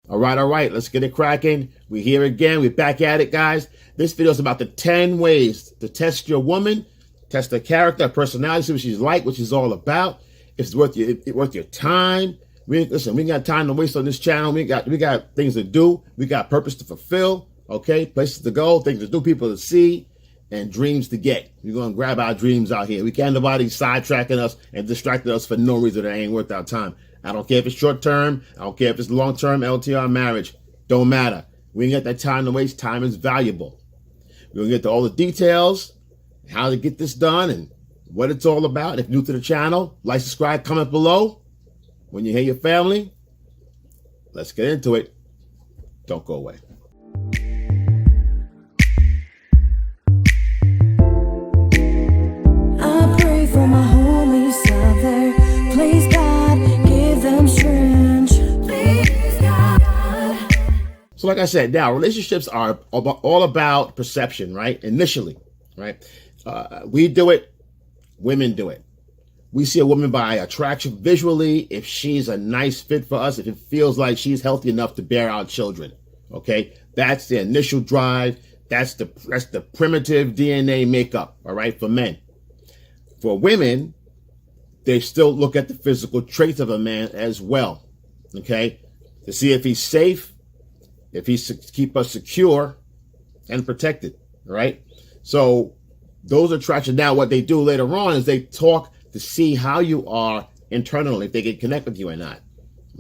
All right. Let's get it cracking. We're here again. We're back at it, guys. This video is about the 10 ways to test your woman, test her character, her personality, see what she's like, what she's all about. If it's worth your time. We ain't got time to waste on this channel. We got things to do. We got purpose to fulfill. Okay, places to go, things to do, people to see, and dreams to get. We're gonna grab our dreams out here. We can't have nobody sidetracking us and distracting us for no reason that ain't worth our time. I don't care if it's short term. I don't care if it's long term, LTR marriage. Don't matter. We ain't got that time to waste. Time is valuable. We're gonna get to all the details, how to get this done, and what it's all about. If you're new to the channel, like, subscribe, comment below. When you hear your family, let's get into it. Don't go away. I pray for my homies out there. Please God, give them strength. Please God. So like I said, now relationships are all about perception, right? Initially, right? We do it, women do it. We see a woman by attraction visually, if she's a nice fit for us, if it feels like she's healthy enough to bear our children, okay? That's the initial drive. That's the primitive DNA makeup, all right, for men. For women, they still look at the physical traits of a man as well, okay? To see if he's safe, if he's keep us secure and protected, all right? So those attractions. Now what they do later on is they talk to see how you are internally, if they can connect with you or not,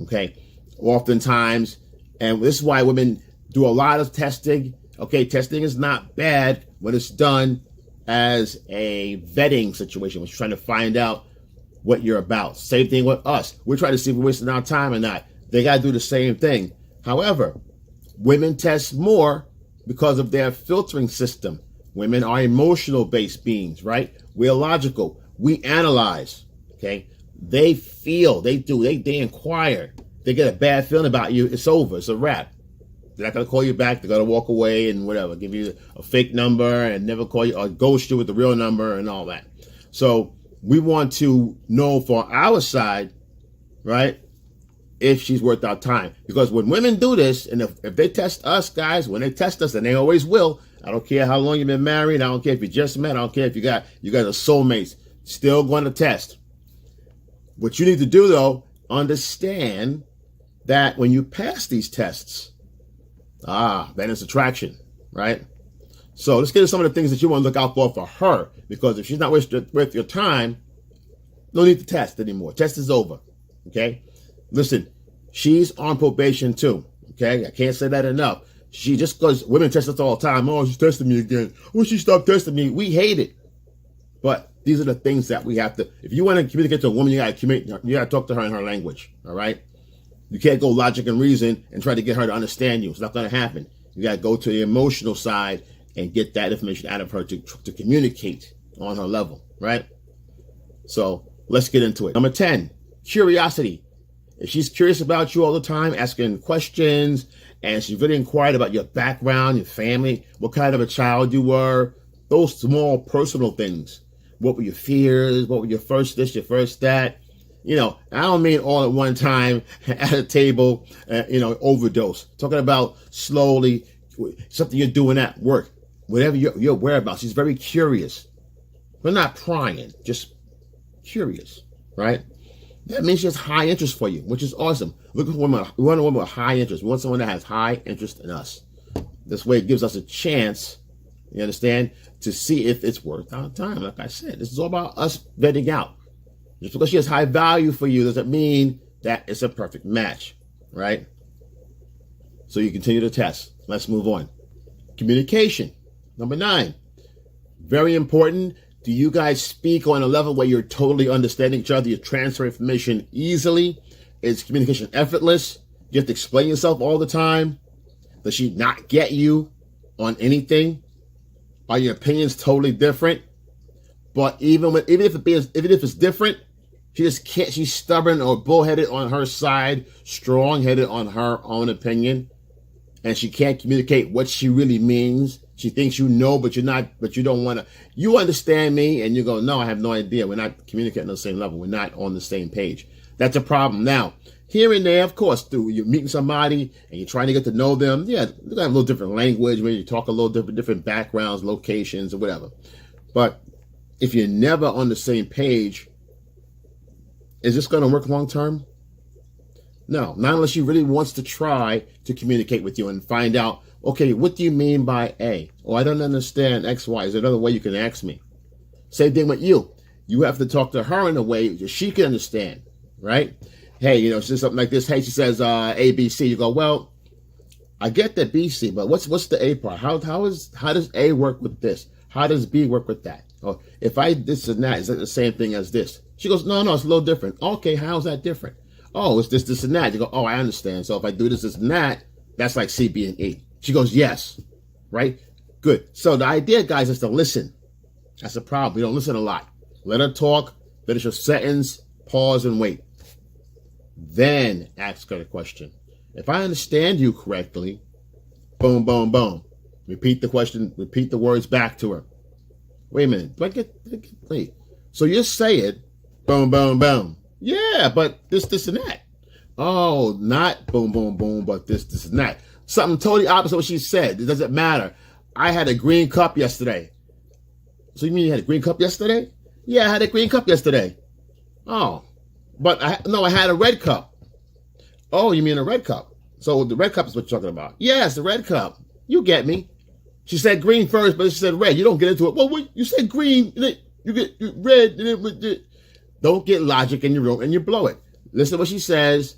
okay? Oftentimes, and this is why women do a lot of testing, okay? Testing is not bad when it's done as a vetting situation, which is trying to find out what you're about. Same thing with us. We're trying to see if we're wasting our time or not. They got to do the same thing. However, women test more because of their filtering system. Women are emotional-based beings, right? We're logical. We analyze, okay? They feel, they inquire. They get a bad feeling about you, it's over, it's a wrap. They're not gonna call you back, they're gonna walk away and whatever, give you a fake number and never call you, or ghost you with the real number and all that. So we want to know for our side, right, if she's worth our time. Because when women do this, and if they test us, guys, when they test us, and they always will, I don't care how long you've been married, I don't care if you just met, I don't care if you guys are soulmates, still going to test. What you need to do, though, understand that when you pass these tests, then it's attraction, right? So let's get to some of the things that you want to look out for her, because if she's not worth your time, no need to test anymore. Test is over, okay? Listen, she's on probation too, okay? I can't say that enough. She, just because women test us all the time, oh, she's testing me again. Oh, she stopped testing me. We hate it. But these are the things that we have to, if you want to communicate to a woman, you got to talk to her in her language, all right? You can't go logic and reason and try to get her to understand you. It's not going to happen. You got to go to the emotional side and get that information out of her to communicate on her level, right? So let's get into it. Number 10, curiosity. If she's curious about you all the time, asking questions, and she's really inquired about your background, your family, what kind of a child you were, those small personal things. What were your fears? What were your first this, your first that? You know, I don't mean all at one time at a table, overdose. Talking about slowly, something you're doing at work, whatever your whereabouts. She's very curious. We're not prying, just curious, right? That means she has high interest for you, which is awesome. Look for women. We want a woman with high interest. We want someone that has high interest in us. This way it gives us a chance, you understand, to see if it's worth our time. Like I said, this is all about us vetting out. Just because she has high value for you doesn't mean that it's a perfect match, right? So you continue to test. Let's move on. Communication. Number 9. Very important. Do you guys speak on a level where you're totally understanding each other? You transfer information easily? Is communication effortless? You have to explain yourself all the time? Does she not get you on anything? Are your opinions totally different? But even if it's different, she just can't. She's stubborn or bullheaded on her side, strong-headed on her own opinion, and she can't communicate what she really means. She thinks you know, but you're not. But you don't want to. You understand me, and you go, no, I have no idea. We're not communicating on the same level. We're not on the same page. That's a problem. Now, Here and there, of course, through you're meeting somebody and you're trying to get to know them. Yeah, they're gonna have a little different language, maybe you talk a little different backgrounds, locations, or whatever. But if you're never on the same page, is this gonna work long term? No, not unless she really wants to try to communicate with you and find out, okay, what do you mean by A? Oh, I don't understand X, Y. Is there another way you can ask me? Same thing with you. You have to talk to her in a way that she can understand, right? Hey, she says something like this. Hey, she says A, B, C. You go, well, I get the B, C, but what's the A part? How does A work with this? How does B work with that? Or if I this and that, is that the same thing as this? She goes, no, it's a little different. Okay, how's that different? Oh, it's this, and that. You go, oh, I understand. So if I do this, and that, that's like C, B, and E. She goes, yes, right? Good. So the idea, guys, is to listen. That's the problem. We don't listen a lot. Let her talk, finish her sentence, pause, and wait. Then ask her the question. If I understand you correctly, boom, boom, boom. Repeat the question, repeat the words back to her. Wait a minute. Wait. So you say it, boom, boom, boom. Yeah, but this, and that. Oh, not boom, boom, boom, but this, and that. Something totally opposite of what she said. It doesn't matter. I had a green cup yesterday. So you mean you had a green cup yesterday? Yeah, I had a green cup yesterday. Oh, but I had a red cup. Oh, you mean a red cup? So the red cup is what you're talking about. Yes, the red cup. You get me. She said green first, but she said red. You don't get into it. Well, you said green, you get red. Don't get logic in your room and you blow it. Listen to what she says.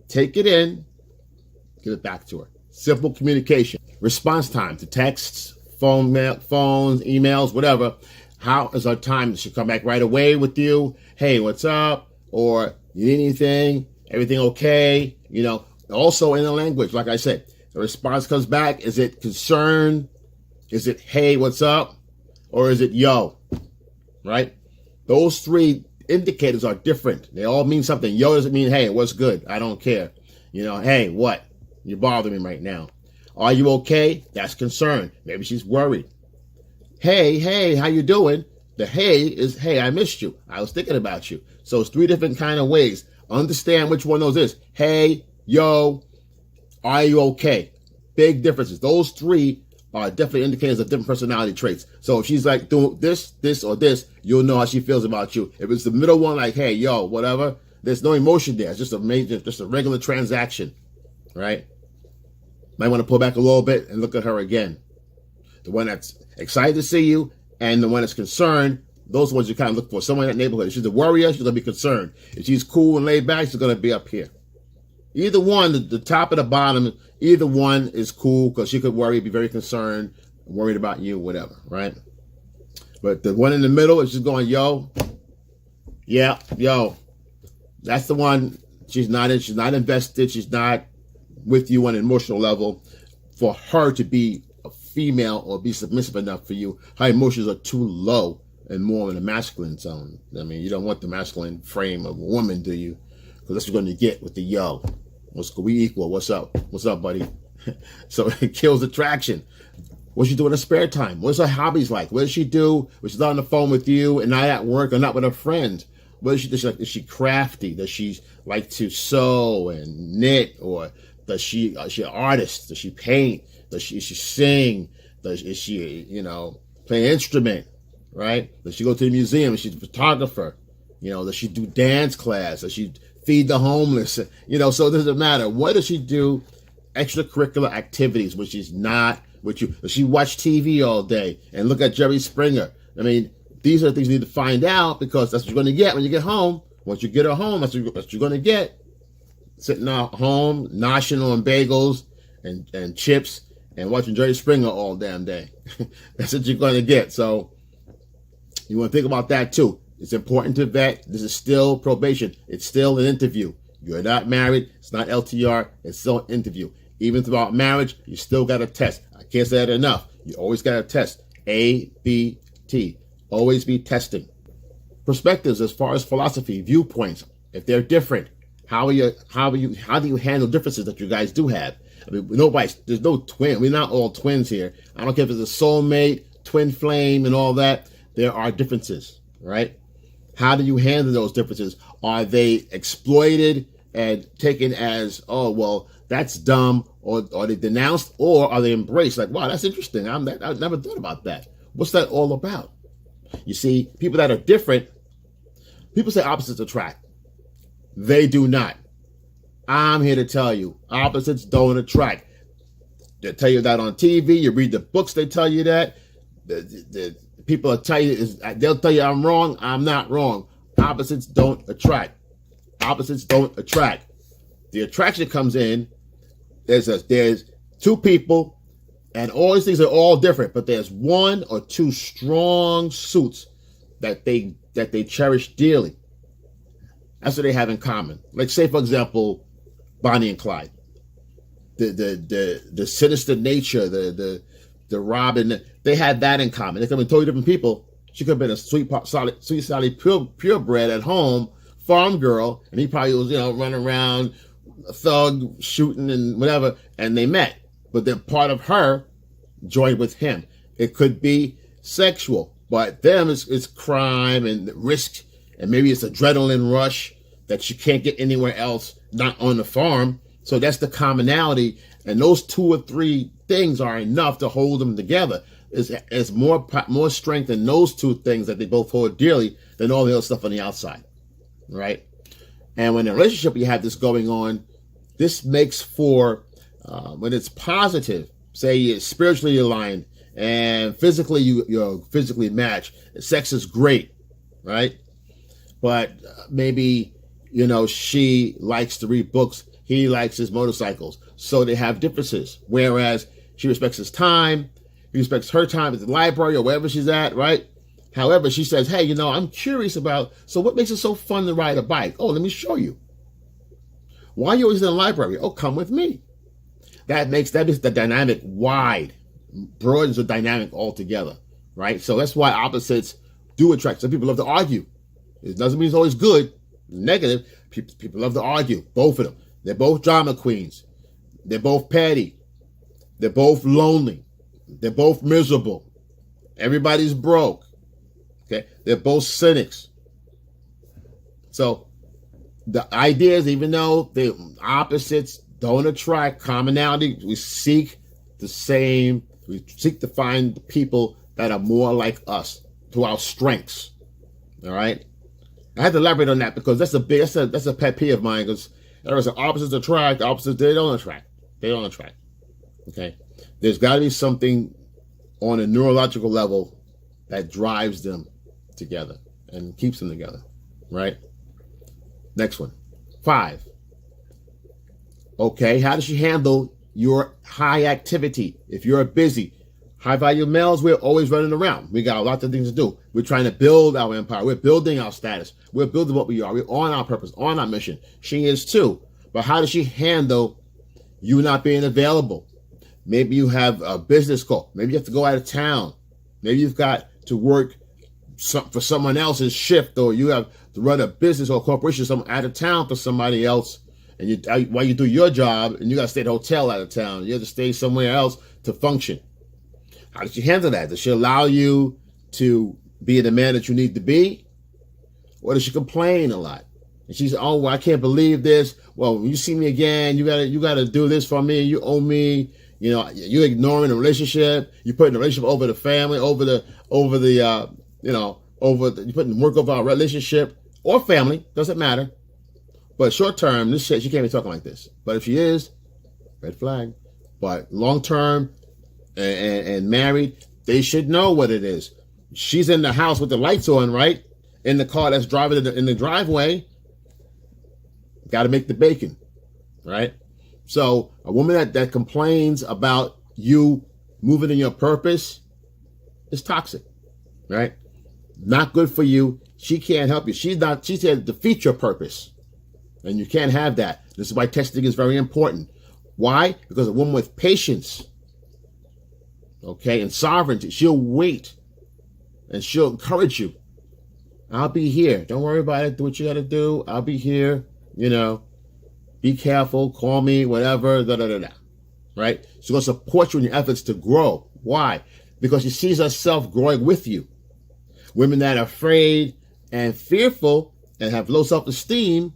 Take it in. Give it back to her. Simple communication. Response time to texts, phones, emails, whatever. How is our time? Does she come back right away with you? Hey, what's up? Or you need anything? Everything okay? Also in the language, like I said, the response comes back. Is it concern? Is it, hey, what's up? Or is it, yo? Right? Those three indicators are different. They all mean something. Yo doesn't mean, hey, what's good? I don't care. Hey, what? You're bothering me right now. Are you okay? That's concern. Maybe she's worried. Hey, how you doing? The hey is, hey, I missed you. I was thinking about you. So it's three different kind of ways. Understand which one of those is. Hey, yo, are you okay? Big differences. Those three are definitely indicators of different personality traits. So if she's like doing this, or this, you'll know how she feels about you. If it's the middle one, like, hey, yo, whatever, there's no emotion there. It's just a regular transaction, right? Might want to pull back a little bit and look at her again. The one that's excited to see you and the one that's concerned, those ones you kind of look for. Someone in that neighborhood. If she's a worrier, she's going to be concerned. If she's cool and laid back, she's going to be up here. Either one, the top or the bottom, either one is cool because she could worry, be very concerned, worried about you, whatever, right? But the one in the middle is just going, yo, yeah, yo. That's the one she's not invested, she's not with you on an emotional level. For her to be a female or be submissive enough for you, her emotions are too low and more in the masculine zone. I mean, you don't want the masculine frame of a woman, do you? Because that's what you're going to get with the yo. We equal. What's up? What's up, buddy? So it kills attraction. What's she doing in her spare time? What's her hobbies like? What does she do when she's not on the phone with you and not at work or not with her friends? What is she do? Is she crafty? Does she like to sew and knit? Or is she an artist? Does she paint? Is she sing? Is she, play an instrument? Right? Does she go to the museum? Is she a photographer? Does she do dance class? Does she feed the homeless? So it doesn't matter. What does she do? Extracurricular activities, which is not with you. Does she watch TV all day and look at Jerry Springer? I mean, these are the things you need to find out because that's what you're going to get when you get home. Once you get her home, that's what you're going to get. Sitting at home, noshing on bagels and chips and watching Jerry Springer all damn day. That's what you're going to get. So you want to think about that too. It's important to vet. This is still probation. It's still an interview. You're not married. It's not LTR. It's still an interview. Even throughout marriage, you still got to test. I can't say that enough. You always got to test. A, B, T. Always be testing. Perspectives as far as philosophy, viewpoints. If they're different, how do you handle differences that you guys do have? I mean, there's no twin. We're not all twins here. I don't care if it's a soulmate, twin flame, and all that. There are differences, right? How do you handle those differences? Are they exploited and taken as, oh, well, that's dumb, or they denounced, or are they embraced? Like, wow, that's interesting. I never thought about that. What's that all about? You see, people that are different, people say opposites attract. They do not. I'm here to tell you, opposites don't attract. They tell you that on TV. You read the books, they tell you that. The people will tell you, they'll tell you I'm wrong. I'm not wrong. Opposites don't attract. Opposites don't attract. The attraction comes in. There's two people, and all these things are all different, but there's one or two strong suits that they cherish dearly. That's what they have in common. Like, say, for example, Bonnie and Clyde. The sinister nature, the Robin, they had that in common. They could have been totally different people. She could have been a sweet, solid, purebred at home, farm girl, and he probably was, running around, a thug, shooting and whatever, and they met. But then part of her joined with him. It could be sexual, but them it's crime and risk, and maybe it's adrenaline rush that you can't get anywhere else, not on the farm. So that's the commonality, and those two or three things are enough to hold them together. It's more strength in those two things that they both hold dearly than all the other stuff on the outside, right? And when in a relationship you have this going on, this makes for, when it's positive, say you're spiritually aligned and physically you're physically matched, sex is great, right? But maybe, she likes to read books, he likes his motorcycles. So they have differences. Whereas she respects his time, he respects her time at the library or wherever she's at, right? However, she says, hey, I'm curious about, so what makes it so fun to ride a bike? Oh, let me show you. Why are you always in the library? Oh, come with me. That makes the dynamic wide, broadens the dynamic altogether, right? So that's why opposites do attract. Some people love to argue. It doesn't mean it's always good. It's negative. People love to argue, both of them. They're both drama queens. They're both petty. They're both lonely. They're both miserable. Everybody's broke. Okay? They're both cynics. So the idea is, even though the opposites don't attract commonality, we seek the same. We seek to find people that are more like us, to our strengths. All right? I had to elaborate on that because that's a pet peeve of mine, because there is an opposites attract, opposites they don't attract. They don't attract. Okay? There's got to be something on a neurological level that drives them together and keeps them together, right? Next one. 5. Okay, how does she handle your high activity? If you're busy, high value males, we're always running around. We got a lot of things to do. We're trying to build our empire. We're building our status. We're building what we are. We're on our purpose, on our mission. She is too. But how does she handle you not being available? Maybe you have a business call. Maybe you have to go out of town. Maybe you've got to work for someone else's shift, or you have to run a business or a corporation out of town for somebody else. And while you do your job, and you got to stay at a hotel out of town, you have to stay somewhere else to function. How does she handle that? Does she allow you to be the man that you need to be? Or does she complain a lot? And she's, oh, well, I can't believe this. Well, when you see me again, you gotta do this for me. You owe me. You're ignoring the relationship. You're putting the relationship over the family, you're putting work over our relationship or family. Doesn't matter. But short term, this shit, she can't be talking like this. But if she is, red flag. But long term and married, they should know what it is. She's in the house with the lights on, right? In the car that's driving in the driveway. Got to make the bacon, right? So a woman that complains about you moving in your purpose is toxic, right? Not good for you. She can't help you. She's here to defeat your purpose. And you can't have that. This is why testing is very important. Why? Because a woman with patience, okay, and sovereignty, she'll wait and she'll encourage you. I'll be here. Don't worry about it. Do what you got to do. I'll be here. Be careful. Call me, whatever, right? She's going to support you in your efforts to grow. Why? Because she sees herself growing with you. Women that are afraid and fearful and have low self-esteem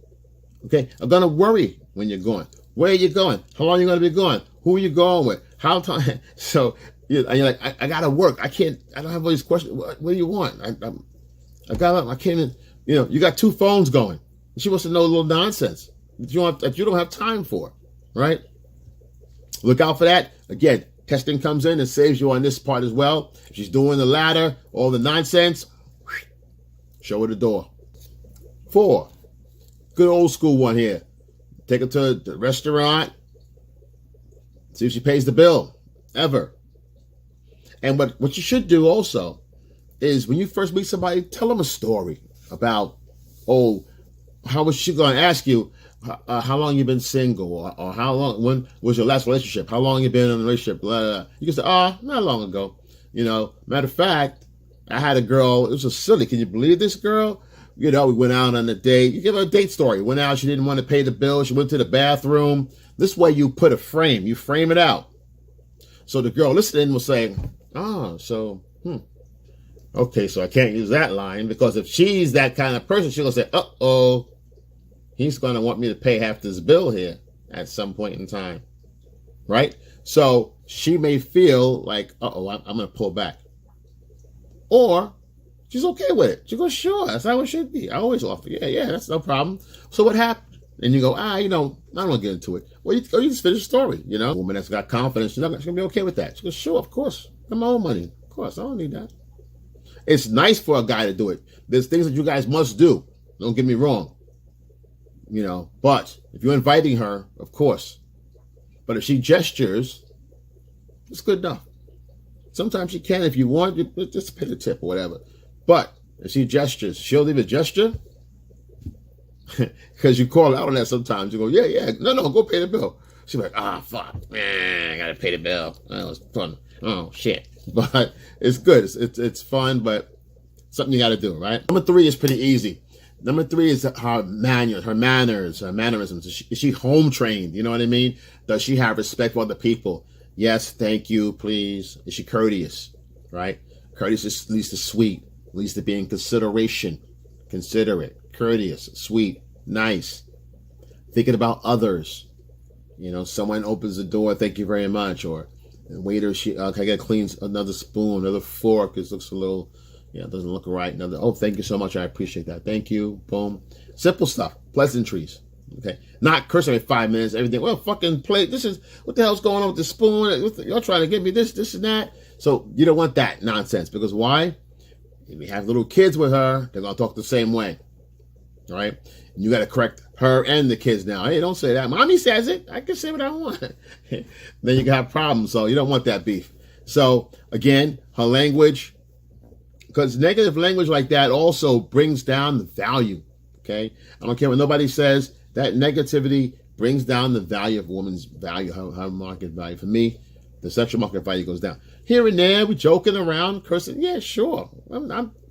Okay, I'm gonna worry when you're going. Where are you going? How long are you gonna be going? Who are you going with? How time? So you're like, I gotta work. I don't have all these questions. What do you want? I can't even, you got 2 phones going. She wants to know a little nonsense that you don't have time for, right? Look out for that. Again, testing comes in and saves you on this part as well. If she's doing the latter, all the nonsense, show her the door. 4, good old school one here. Take her to the restaurant. See if she pays the bill. Ever. And what you should do also is when you first meet somebody, tell them a story about, how was she going to ask you how long you been single, or how long, when was your last relationship? How long you been in a relationship? Blah, blah, blah. You can say, not long ago. Matter of fact, I had a girl, it was so silly. Can you believe this girl? We went out on a date. You give her a date story. Went out, she didn't want to pay the bill. She went to the bathroom. This way you put a frame. You frame it out. So the girl listening will say, okay, so I can't use that line, because if she's that kind of person, she'll say, he's going to want me to pay half this bill here at some point in time, right? So she may feel like, I'm going to pull back. Or she's okay with it. She goes, sure, that's how it should be. I always offer, yeah, that's no problem. So what happened? And you go, I don't want to get into it. Well, you just finish the story, A woman that's got confidence, she's going to be okay with that. She goes, sure, of course. I'm my own money. Of course, I don't need that. It's nice for a guy to do it. There's things that you guys must do. Don't get me wrong. But if you're inviting her, of course. But if she gestures, it's good enough. Sometimes she can, if you want, just pay the tip or whatever. But if she gestures, she'll leave a gesture. Because you call out on that sometimes. You go, yeah, no, go pay the bill. She's like, fuck, man, I gotta pay the bill. That was fun. Oh, shit. But it's good. It's fun, but something you gotta do, right? Number 3 is pretty easy. Number 3 is her manners, her mannerisms. Is she home trained? You know what I mean? Does she have respect for other people? Yes, thank you, please. Is she courteous, right? Courteous leads to sweet, leads to being consideration, considerate, courteous, sweet, nice, thinking about others. Someone opens the door, thank you very much, or the waiter, can I get clean another spoon, another fork? It looks a little, it doesn't look right. Another, thank you so much, I appreciate that. Thank you. Boom. Simple stuff, pleasantries. Okay, not cursing every 5 minutes. Everything. Well, fucking plate. This is what the hell's going on with the spoon? You're trying to give me this, and that. So you don't want that nonsense, because why? If you have little kids with her, they're gonna talk the same way. All right, and you got to correct her and the kids now. Hey, don't say that. Mommy says it. I can say what I want. Then you can have problems. So you don't want that beef. So again, her language, because negative language like that also brings down the value. Okay, I don't care what nobody says. That negativity brings down the value of a woman's value, her market value. For me, the sexual market value goes down. Here and there, we're joking around, cursing. Yeah, sure.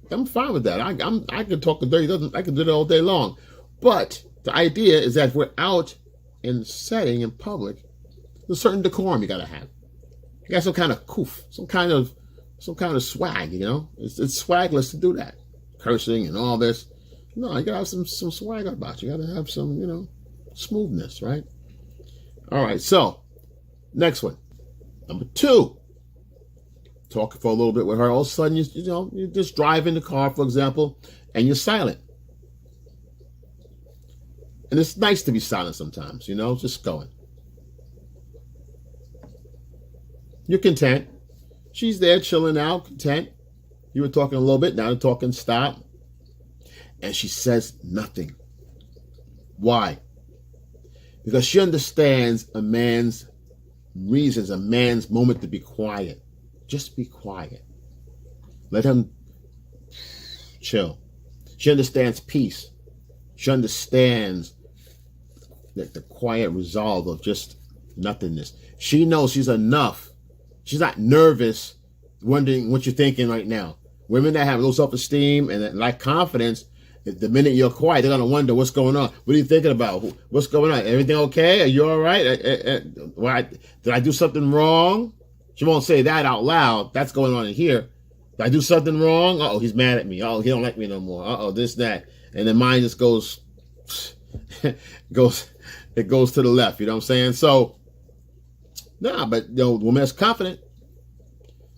I'm fine with that. I can talk a dirty, I can do that all day long. But the idea is that if we're out in setting in public, there's a certain decorum you gotta have. You got some kind of coof, some kind of swag, It's swagless to do that. Cursing and all this. No, you gotta have some swag about you. You gotta have some, smoothness, right? All right, so next one. Number 2. Talking for a little bit with her. All of a sudden, you just drive in the car, for example, and you're silent. And it's nice to be silent sometimes, just going. You're content. She's there chilling out, content. You were talking a little bit, now you're talking, stop. And she says nothing. Why? Because she understands a man's reasons, a man's moment to be quiet. Just be quiet. Let him chill. She understands peace. She understands that the quiet resolve of just nothingness. She knows she's enough. She's not nervous, wondering what you're thinking right now. Women that have low self-esteem and that lack confidence, the minute you're quiet, they're going to wonder what's going on. What are you thinking about? What's going on? Everything okay? Are you all right? Did I do something wrong? She won't say that out loud. That's going on in here. Did I do something wrong? Uh-oh, he's mad at me. Oh, he don't like me no more. Uh-oh, this, that. And then mine just goes, it goes to the left. You know what I'm saying? So, but the woman that's confident,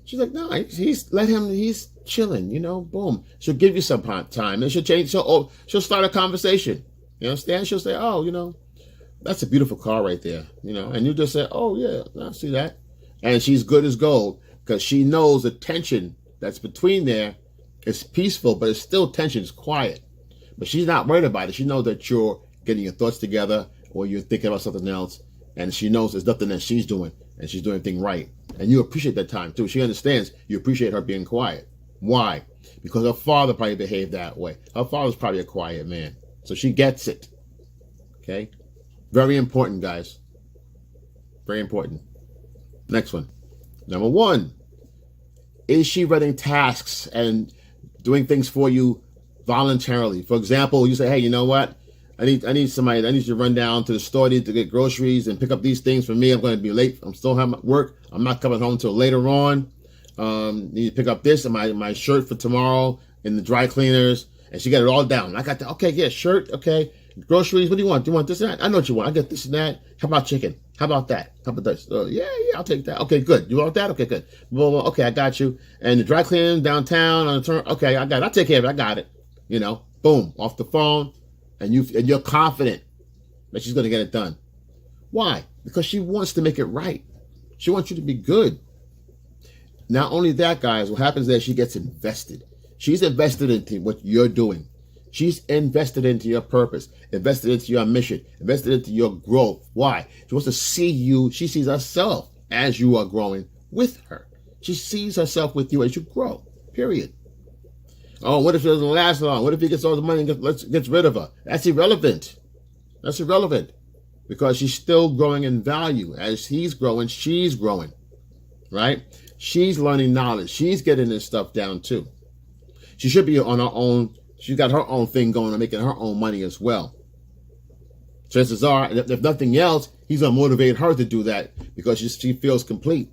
she's like, no, he's chilling, boom. She'll give you some time, and she'll change. She'll start a conversation. You understand? She'll say, oh, that's a beautiful car right there, and you just say, oh yeah, I see that. And she's good as gold because she knows the tension that's between there is peaceful, but it's still tension, it's quiet. But she's not worried about it. She knows that you're getting your thoughts together or you're thinking about something else, and she knows there's nothing that she's doing, and she's doing everything right. And you appreciate that time too. She understands you appreciate her being quiet. Why? Because her father probably behaved that way. Her father's probably a quiet man. So she gets it. Okay? Very important, guys. Very important. Next one. Number 1. Is she running tasks and doing things for you voluntarily? For example, you say, hey, you know what? I need you to run down to the store, to get groceries and pick up these things for me. I'm going to be late. I'm still having work. I'm not coming home until later on. Need to pick up this and my shirt for tomorrow in the dry cleaners. And she got it all down. I got that. Okay, yeah, shirt. Okay. Groceries. What do you want? Do you want this and that? I know what you want. I get this and that. How about chicken? How about that? How about this? Yeah, I'll take that. Okay, good. You want that? Okay, good. Well, okay, I got you. And the dry cleaning downtown on the turn. Okay, I got it. I'll take care of it. I got it. Boom, off the phone. And you're confident that she's going to get it done. Why? Because she wants to make it right. She wants you to be good. Not only that, guys, what happens is she gets invested. She's invested into what you're doing. She's invested into your purpose, invested into your mission, invested into your growth. Why? She wants to see you. She sees herself as you are growing with her. She sees herself with you as you grow, period. Oh, what if it doesn't last long? What if he gets all the money and gets rid of her? That's irrelevant. That's irrelevant because she's still growing in value. As he's growing, she's growing, right? She's learning knowledge. She's getting this stuff down too. She should be on her own. She's got her own thing going and making her own money as well. Chances are, if nothing else, he's going to motivate her to do that because she feels complete.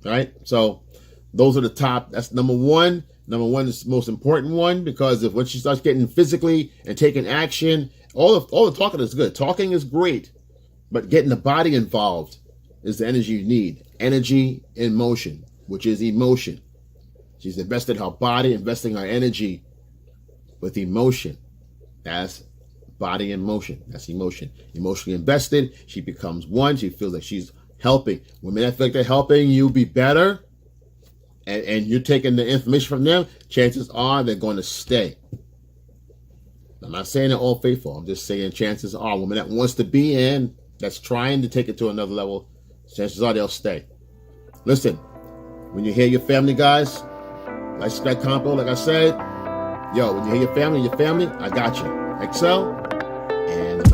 Right? So those are the top. That's number 1. Number 1 is the most important one because when she starts getting physically and taking action, all the talking is good. Talking is great, but getting the body involved is the energy you need. Energy in motion, which is emotion. She's invested her body, investing her energy with emotion. That's body in motion. That's emotion. Emotionally invested, she becomes one. She feels like she's helping. Women that feel like they're helping you be better, and you're taking the information from them, chances are they're going to stay. I'm not saying they're all faithful. I'm just saying chances are women that wants to be in, that's trying to take it to another level, chances are they'll stay. Listen, when you hear your family, guys, like that combo, like I said, when you hear your family, I got you. Excel and